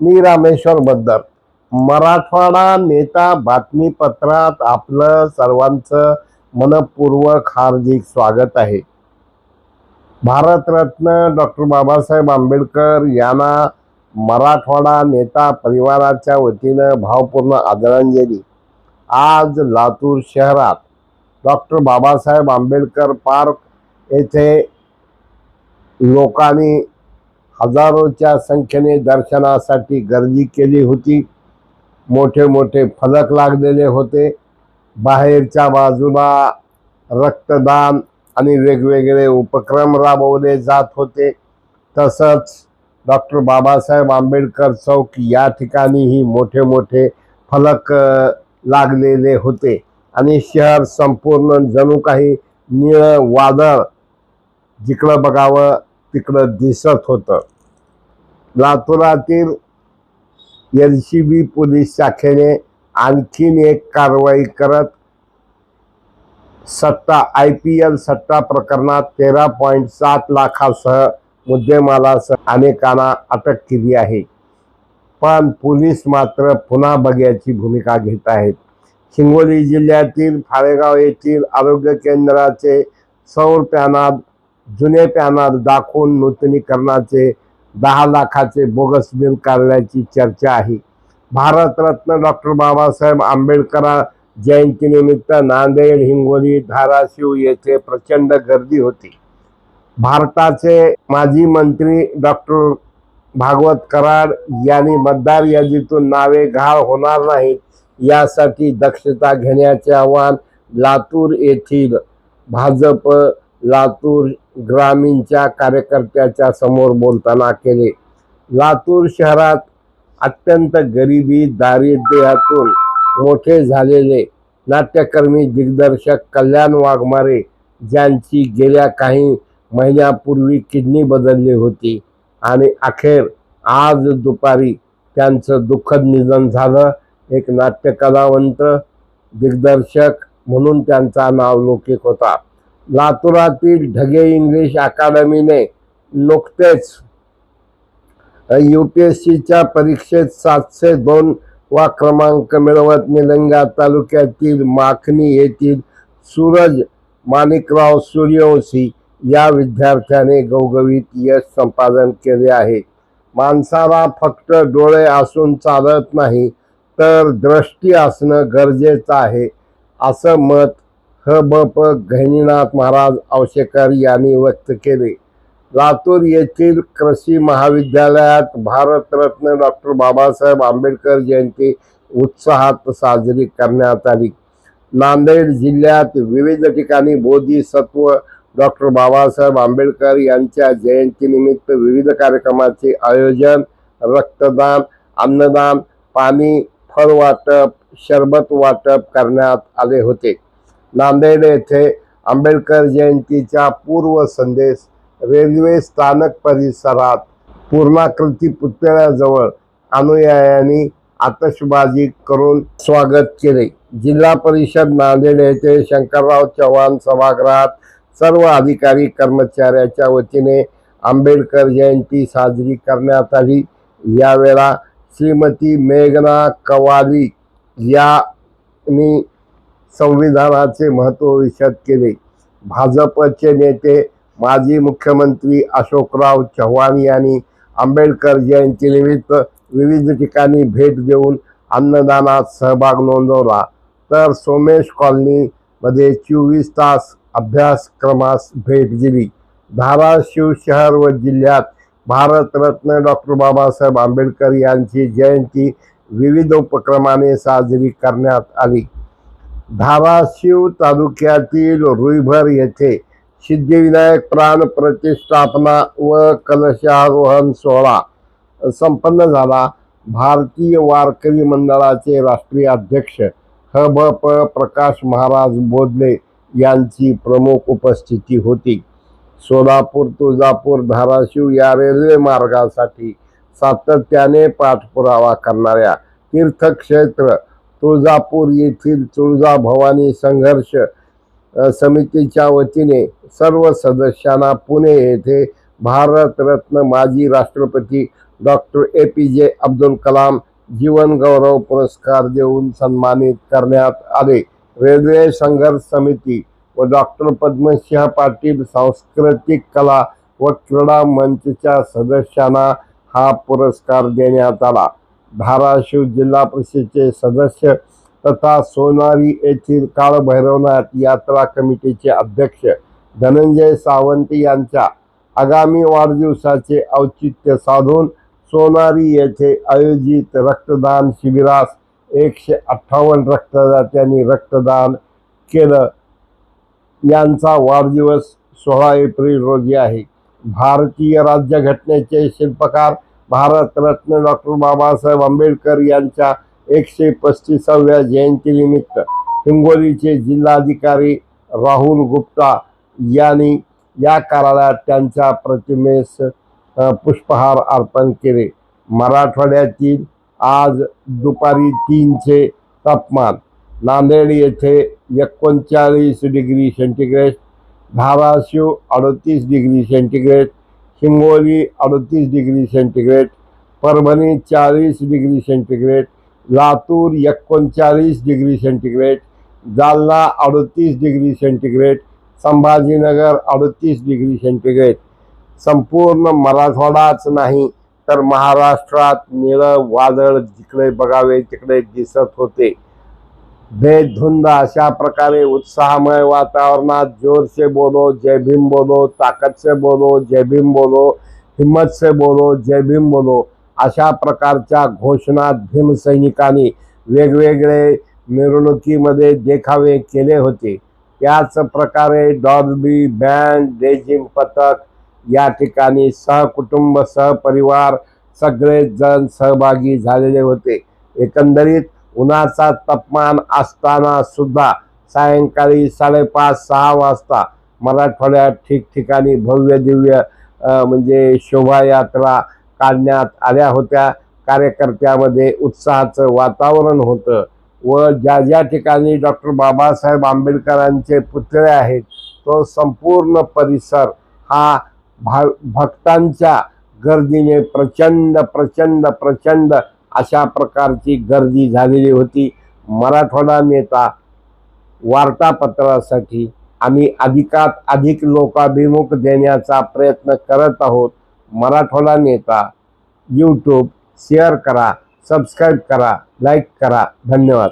मी रामेश्वर बद्दर, मराठवाडा नेता बातमीपत्रात आपलं सर्वांचं मनपूर्वक हार्दिक स्वागत आहे. भारतरत्न डॉक्टर बाबासाहेब आंबेडकर यांना मराठवाडा नेता परिवाराच्या वतीनं भावपूर्ण आदरांजली. आज लातूर शहरात डॉक्टर बाबासाहेब आंबेडकर पार्क येथे लोकांनी हजारोच्या संख्येने दर्शनासाठी गर्दी केली होती. मोठे मोठे फलक लागलेले होते. बाहेरच्या बाजूला रक्तदान आणि वेगवेगळे उपक्रम राबवले जात होते. तसंच डॉक्टर बाबासाहेब आंबेडकर चौक या ठिकाणीही मोठे मोठे फलक लागलेले होते आणि शहर संपूर्ण जणू काही निळं वादळ जिकडं बघावं तिकडं दिसत होतं. लातूरातील LCB पोलीस शाखेने आणखीन एक कारवाई करत IPL सट्टा प्रकरणात 13.7 लाखासह मुद्देमालासह अनेकांना अटक केली आहे. पण पोलीस मात्र पुन्हा बघ्याची भूमिका घेत आहेत. हिंगोली जिल्ह्यातील फाळेगाव येथील आरोग्य केंद्राचे सौर पॅनल जुने पॅनल दाखवून नूतनीकरणाचे 10 लाखाचे बोगस बिल काढल्याची चर्चा आहे. भारतरत्न डॉक्टर बाबासाहेब आंबेडकर जयंतीनिमित्त नांदेड, हिंगोली, धाराशिव येथे प्रचंड गर्दी होती. भारताचे माजी मंत्री डॉक्टर भागवत कराड यांनी मतदार यादीतून नावे घाळ होणार नाहीत यासाठी दक्षता घेण्याचे आवाहन लातूर येथील भाजप लातूर ग्रामीणच्या कार्यकर्त्याच्या समोर बोलताना केले. लातूर शहरात अत्यंत गरिबी दारिद्र्यातून मोठे झालेले नाट्यकर्मी दिग्दर्शक कल्याण वाघमारे, ज्यांची गेल्या काही महिन्यापूर्वी किडनी बदलली होती आणि अखेर आज दुपारी त्यांचं दुःखद निधन झालं. एक नाट्यकलावंत दिग्दर्शक म्हणून त्यांचा नावलौकिक होता. लातूरातील ढगे इंग्लिश अकादमीने नुकतेच UPSCच्या परीक्षेत 702 वा क्रमांक मिळवत निलंगा तालुक्यातील माखणी येथील सूरज माणिकराव सूर्यवंशी या विद्यार्थ्याने गवगवीत यश संपादन केले आहे. माणसाला फक्त डोळे असून चालत नाही तर दृष्टी असणं गरजेचं आहे, असं मत ह.ब.प. गहिनीनाथ महाराज औशेकर यांनी व्यक्त केले. लातूर येथील कृषी महाविद्यालयात भारतरत्न डॉक्टर बाबासाहेब आंबेडकर जयंती उत्साहात साजरी करण्यात आली. नांदेड जिल्ह्यात विविध ठिकाणी बोधिसत्व डॉक्टर बाबासाहेब आंबेडकर यांच्या जयंतीनिमित्त विविध कार्यक्रमाचे आयोजन, रक्तदान, अन्नदान, पाणी, फळ वाटप, शरबत वाटप करण्यात आले होते. नांदेड येथे आंबेडकर जयंतीच्या पूर्व संदेश रेल्वे स्थानक परिसरात पूर्णाकृती पुतळ्याजवळ अनुयायांनी आतषबाजी करून स्वागत केले. जिल्हा परिषद नांदेड येथे शंकरराव चव्हाण सभागृहात सर्व अधिकारी कर्मचाऱ्याच्या वतीने आंबेडकर जयंती साजरी करण्यात आली. यावेळा श्रीमती मेघना कवाली यांनी संविधानाचे महत्त्व विशद केले. भाजपचे नेते माजी मुख्यमंत्री अशोकराव चव्हाण यांनी आंबेडकर जयंतीनिमित्त विविध ठिकाणी भेट देऊन अन्नदानात सहभाग नोंदवला. तर सोमेश कॉलनीमध्ये 24 तास अभ्यासक्रमास भेट दिली. धाराशिव शहर व जिल्ह्यात भारतरत्न डॉक्टर बाबासाहेब आंबेडकर यांची जयंती विविध उपक्रमाने साजरी करण्यात आली. धाराशिव तालुक्यातील रुईभर येथे सिद्धिविनायक प्राण प्रतिष्ठापना व कलशारोहण सोहळा संपन्न झाला. भारतीय वारकरी मंडळाचे राष्ट्रीय अध्यक्ष ह.ब.प. प्रकाश महाराज बोधले यांची प्रमुख उपस्थिती होती. सोलापूर, तुळजापूर, धाराशिव या रेल्वे मार्गासाठी सातत्याने पाठपुरावा करणाऱ्या तीर्थक्षेत्र तुळजापूर येथील तुळजाभवानी संघर्ष समितीच्या वतीने सर्व सदस्यांना पुणे येथे भारतरत्न माजी राष्ट्रपती डॉक्टर APJ अब्दुल कलाम जीवन गौरव पुरस्कार देऊन सन्मानित करण्यात आले। रेल्वे संघर्ष समिती व डॉक्टर पद्मसिंह पाटील सांस्कृतिक कला व क्रीडा मंचच्या सदस्यांना हा पुरस्कार देण्यात आला। धाराशिव जिल्हा परिषदेचे सदस्य तथा सोनारी येथील काळभैरवनाथ यात्रा कमिटीचे अध्यक्ष धनंजय सावंत यांच्या आगामी वाढदिवसाचे औचित्य साधून सोनारी येथे आयोजित रक्तदान शिबिरास 158 रक्तदात्यांनी रक्तदान केलं। यांचा वाढदिवस 16 एप्रिल रोजी आहे। भारतीय राज्यघटनेचे शिल्पकार भारतरत्न डॉक्टर बाबासाहेब आंबेडकर यांच्या 135व्या जयंतीनिमित्त हिंगोलीचे जिल्हाधिकारी राहुल गुप्ता यांनी या कार्यालयात त्यांच्या प्रतिमेस पुष्पहार अर्पण केले। मराठवाड्यातील आज दुपारी 3चे तापमान नांदेड येथे 39 degree centigrade, Dharashiv 38 degree centigrade, Hingoli 38 degree centigrade, Parbhani 40 degree centigrade, Latur 39 degree centigrade, Jalna 38 degree centigrade, Sambhajinagar 38 degree centigrade. संपूर्ण मराठवाडाच नाही तर महाराष्ट्रात निळं वादळ जिकडे बघावे तिकडे दिसत होते। बेधुंद अशा प्रकारे उत्साहमय वातावरणात जोर से बोलो जय भीम बोलो, ताकत से बोलो जय भीम बोलो, हिम्मत से बोलो जय भीम बोलो अशा प्रकारच्या घोषणा भीमसैनिकांनी वेगवेगळे मिरवणुकीमध्ये देखावे केले होते। याच प्रकारे डॉल्बी बँड, लेझिम पथक या ठिकाणी सहकुटुंब सहपरिवार सगळेच जण सहभागी झालेले होते। एकंदरीत उन्हाचा तापमान असताना सुद्धा सायंकाळी 5:30-6 वाजता मराठवाड्यात ठिकठिकाणी भव्य दिव्य म्हणजे शोभायात्रा काढण्यात आल्या होत्या। कार्यकर्त्यामध्ये उत्साहाचं वातावरण होतं व ज्या ज्या ठिकाणी डॉक्टर बाबासाहेब आंबेडकरांचे पुतळे आहेत तो संपूर्ण परिसर हा भक्तांच्या गर्दीने प्रचंड प्रचंड प्रचंड अशा प्रकारची गर्दी झालेली होती। मराठवाडा नेता वार्तापत्रासाठी आम्ही अधिकात अधिक लोकाभिमुख देण्याचा प्रयत्न करत आहोत। मराठवाडा नेता YouTube शेअर करा, सबस्क्राईब करा, लाईक करा। धन्यवाद।